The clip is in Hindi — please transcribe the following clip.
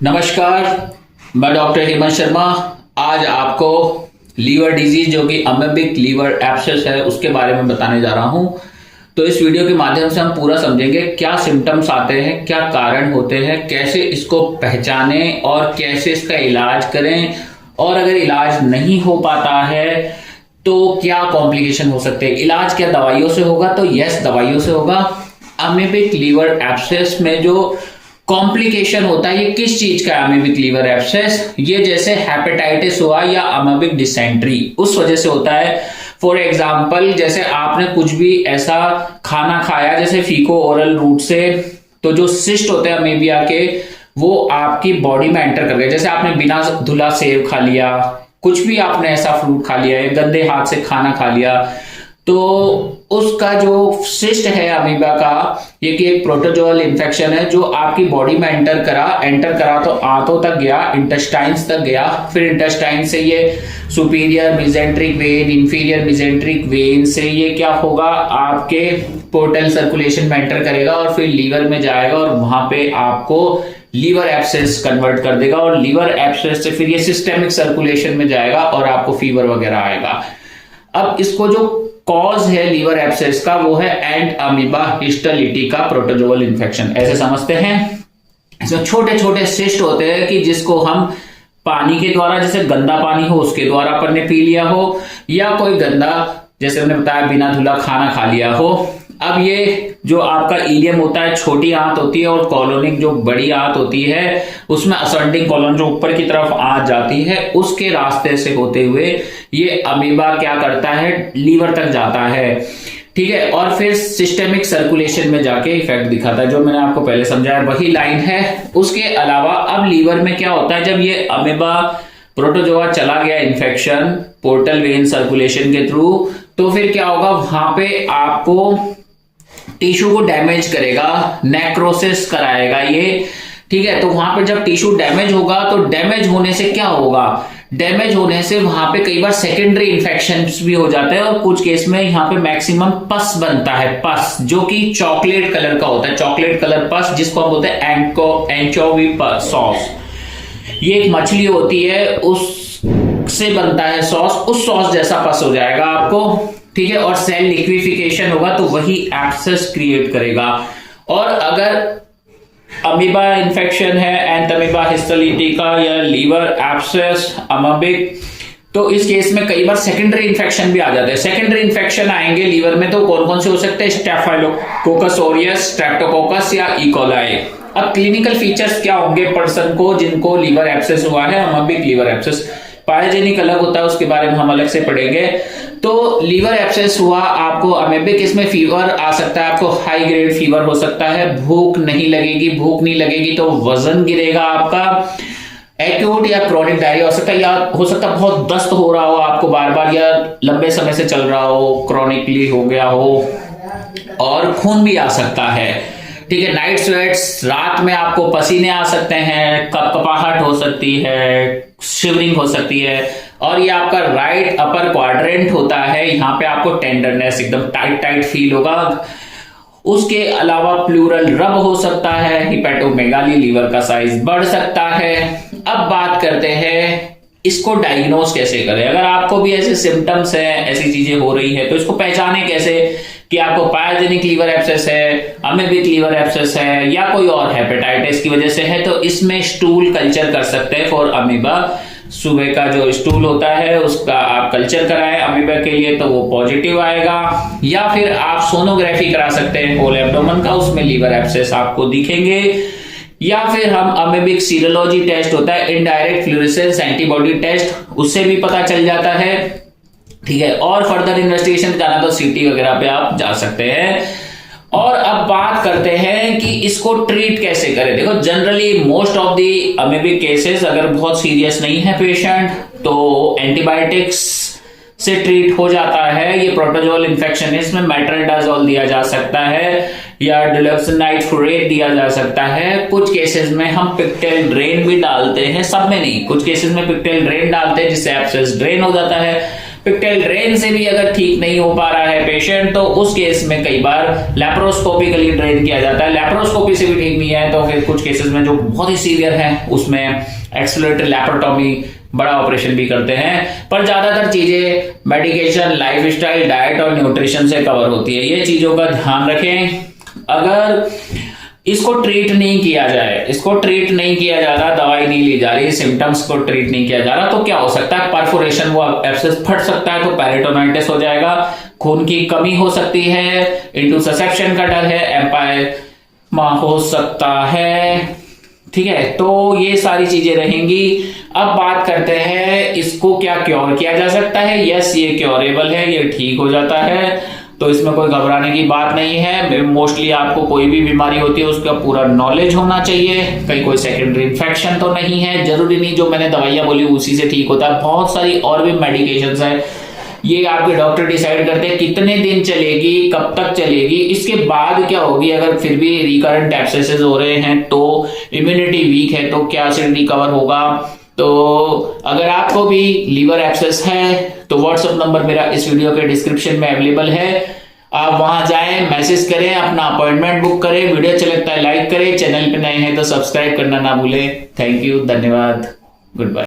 नमस्कार, मैं डॉक्टर हेमंत शर्मा। आज आपको लीवर डिजीज जो कि अमेबिक लीवर एब्सेस है उसके बारे में बताने जा रहा हूं। तो इस वीडियो के माध्यम से हम पूरा समझेंगे क्या सिम्टम्स आते हैं, क्या कारण होते हैं, कैसे इसको पहचानें और कैसे इसका इलाज करें, और अगर इलाज नहीं हो पाता है तो क्या कॉम्प्लिकेशन हो सकते हैं। इलाज क्या दवाइयों से होगा? तो यस, दवाइयों से होगा। अमेबिक लीवर एब्सेस में जो कॉम्प्लिकेशन होता है, ये किस चीज का है? अमेबिक लीवर एब्सेस ये जैसे हेपेटाइटिस हुआ या अमेबिक डिसेंट्री, उस वजह से होता है। फॉर एग्जाम्पल, जैसे आपने कुछ भी ऐसा खाना खाया जैसे फीको ओरल रूट से, तो जो सिस्ट होते हैं अमीबिया के वो आपकी बॉडी में एंटर कर गए। जैसे आपने बिना धुला सेब खा लिया, कुछ भी आपने ऐसा फ्रूट खा लिया या गंदे हाथ से खाना खा लिया, तो उसका जो सिस्ट है अमीबा का, ये कि एक प्रोटोजोअल इन्फेक्शन है जो आपकी बॉडी में एंटर करा तो आंतों तक गया, इंटेस्टाइन्स तक गया, फिर इंटेस्टाइन से ये superior mesenteric when, inferior mesenteric when से ये क्या होगा, आपके पोर्टल सर्कुलेशन में एंटर करेगा और फिर लीवर में जाएगा और वहां पे आपको लीवर एब्सेस कन्वर्ट कर देगा, और लीवर एब्सेस से फिर ये सिस्टेमिक सर्कुलेशन में जाएगा और आपको फीवर वगैरह आएगा। अब इसको जो कॉज है लीवर एब्सेस का वो है एंट अमीबा हिस्टोलिटी का प्रोटोजोअल इन्फेक्शन। ऐसे समझते हैं, इसमें छोटे छोटे सिस्ट होते हैं कि जिसको हम पानी के द्वारा, जैसे गंदा पानी हो उसके द्वारा अपन ने पी लिया हो, या कोई गंदा, जैसे हमने बताया, बिना धुला खाना खा लिया हो। अब ये जो आपका इलियम होता है, छोटी आंत होती है, और कॉलोनिक जो बड़ी आंत होती है, उसमें असेंडिंग कॉलोन जो ऊपर की तरफ आंत जाती है, उसके रास्ते से होते हुए ये अमीबा क्या करता है, लीवर तक जाता है। ठीक है, और फिर सिस्टेमिक सर्कुलेशन में जाके इफेक्ट दिखाता है, जो मैंने आपको पहले समझाया वही लाइन है। उसके अलावा अब लीवर में क्या होता है, जब ये अमीबा प्रोटोजोआ चला गया इन्फेक्शन पोर्टल वेन सर्कुलेशन के थ्रू, तो फिर क्या होगा, वहां पे आपको टिश्यू को डैमेज करेगा, नेक्रोसिस कराएगा ये। ठीक है, तो वहां पे जब टिश्यू डैमेज होगा तो डैमेज होने से क्या होगा, डैमेज होने से वहां पे कई बार सेकेंडरी इन्फेक्शंस भी हो जाते हैं, और कुछ केस में यहाँ पे मैक्सिमम पस बनता है, पस जो कि चॉकलेट कलर का होता है, चॉकलेट कलर पस, जिसको हम बोलते हैं एंचोवी सॉस। ये एक मछली होती है, उससे बनता है सॉस, उस सॉस जैसा पस हो जाएगा आपको। ठीक है, और सेल लिक्विफिकेशन होगा तो वही एब्सेस क्रिएट करेगा। और अगर अमीबा इन्फेक्शन है, एंटअमीबा हिस्टोलिटी का या लीवर एब्सेस अमेबिक, तो इस केस में कई बार सेकेंडरी इन्फेक्शन भी आ जाते हैं। सेकेंडरी इन्फेक्शन आएंगे लीवर में तो कौन कौन से हो सकते हैं, स्टेफाइलोकोकस ऑरियस, स्ट्रेप्टोकोकस या इकोलाई। अब क्लिनिकल फीचर्स क्या होंगे पर्सन को जिनको लीवर एब्सेस हुआ है, अमेबिक लीवर एब्सेस। पायोजेनिक अलग होता है, उसके बारे में हम अलग से पढ़ेंगे। तो लीवर एब्सेस हुआ आपको अमेबिक, इसमें फीवर आ सकता है, आपको हाई ग्रेड फीवर हो सकता है, भूख नहीं लगेगी तो वजन गिरेगा आपका, एक्यूट या क्रॉनिक डायरिया हो सकता है, या हो सकता है बहुत दस्त हो रहा हो आपको बार बार, या लंबे समय से चल रहा हो, क्रॉनिकली हो गया हो, और खून भी आ सकता है। ठीक है, नाइट स्वेट्स, रात में आपको पसीने आ सकते हैं, कपकपाहट हो सकती है, शिवरिंग हो सकती है, और ये आपका राइट अपर क्वाड्रेंट होता है, यहाँ पे आपको टेंडरनेस, एकदम टाइट टाइट फील होगा। उसके अलावा प्लूरल रब हो सकता है, हिपेटोमेगाली, लीवर का साइज बढ़ सकता है। अब बात करते हैं इसको डायग्नोज कैसे करें। अगर आपको भी ऐसे सिम्टम्स हैं, ऐसी चीजें हो रही है, तो इसको पहचाने कैसे कि आपको पायोजेनिक लीवर एब्सेस है, अमेबिक लीवर एब्सेस है, या कोई और हेपेटाइटिस की वजह से है। तो इसमें स्टूल कल्चर कर सकते हैं फॉर अमीबा। सुबह का जो स्टूल होता है उसका आप कल्चर कराएं अमीबा के लिए, तो वो पॉजिटिव आएगा। या फिर आप सोनोग्राफी करा सकते हैं होल एब्डोमेन का, उसमें लीवर एब्सेस आपको दिखेंगे। या फिर हम अमेबिक सीरोलॉजी टेस्ट होता है, इनडायरेक्ट फ्लोरेसेंस एंटीबॉडी टेस्ट, उससे भी पता चल जाता है। ठीक है, और फर्दर इन्वेस्टिगेशन जाना तो सीटी वगैरह पे आप जा सकते हैं। और अब बात करते हैं कि इसको ट्रीट कैसे करें। देखो, generally most of the amoebic cases, अगर बहुत सीरियस नहीं है पेशेंट, तो एंटीबायोटिक्स से ट्रीट हो जाता है। ये प्रोटोजोअल इन्फेक्शन है, इसमें मेट्रोनिडाजोल दिया जा सकता है या डाइक्लोफिनेक फुरेट दिया जा सकता है। कुछ केसेस में हम पिक्टेल ड्रेन भी डालते हैं, सब में नहीं, कुछ केसेस में पिक्टेल ड्रेन डालते हैं जिससे एब्सेस ड्रेन हो जाता है। पिक्टेल ड्रेन से भी अगर ठीक नहीं हो पा रहा है पेशेंट, तो उस केस में कई बार लैप्रोस्कोपिकली ड्रेन किया जाता है। लैप्रोस्कोपी से भी ठीक नहीं है तो फिर कुछ केसेस में जो बहुत ही सीवियर है उसमें एक्सेलरेटेड लैप्रोटॉमी, बड़ा ऑपरेशन भी करते हैं। पर ज्यादातर चीजें मेडिकेशन, लाइफस्टाइल, डाइट और न्यूट्रिशन से कवर होती है। ये चीजों का ध्यान रखें। अगर इसको ट्रीट नहीं किया जाए, इसको ट्रीट नहीं किया जा रहा, दवाई नहीं ली जा रही, सिम्टम्स को ट्रीट नहीं किया जा रहा, तो क्या हो सकता है? परफोरेशन, वो एब्सेस फट सकता है तो पेरिटोनाइटिस हो जाएगा, खून की कमी हो सकती है, इंटूससेप्शन का डर है, एम्पायमा हो सकता है। ठीक है, तो ये सारी चीजें रहेंगी। अब बात करते हैं इसको क्या क्योर किया जा सकता है। यस, ये क्योरेबल है, ये ठीक हो जाता है, तो इसमें कोई घबराने की बात नहीं है। मोस्टली आपको कोई भी बीमारी होती है उसका पूरा नॉलेज होना चाहिए, कहीं कोई सेकेंडरी इन्फेक्शन तो नहीं है। जरूरी नहीं जो मैंने दवाइयां बोली उसी से ठीक होता है, बहुत सारी और भी मेडिकेशंस है। ये आपके डॉक्टर डिसाइड करते हैं कितने दिन चलेगी, कब तक चलेगी, इसके बाद क्या होगी। अगर फिर भी रिकरेंट एब्सेसेस हो रहे हैं तो इम्यूनिटी वीक है तो क्या से रिकवर होगा। तो अगर आपको भी लीवर एब्सेस है तो व्हाट्सएप नंबर मेरा इस वीडियो के डिस्क्रिप्शन में अवेलेबल है, आप वहां जाएं, मैसेज करें, अपना अपॉइंटमेंट बुक करें। वीडियो अच्छा लगता है लाइक करें, चैनल पे नए हैं तो सब्सक्राइब करना ना भूलें। थैंक यू, धन्यवाद, गुड बाय।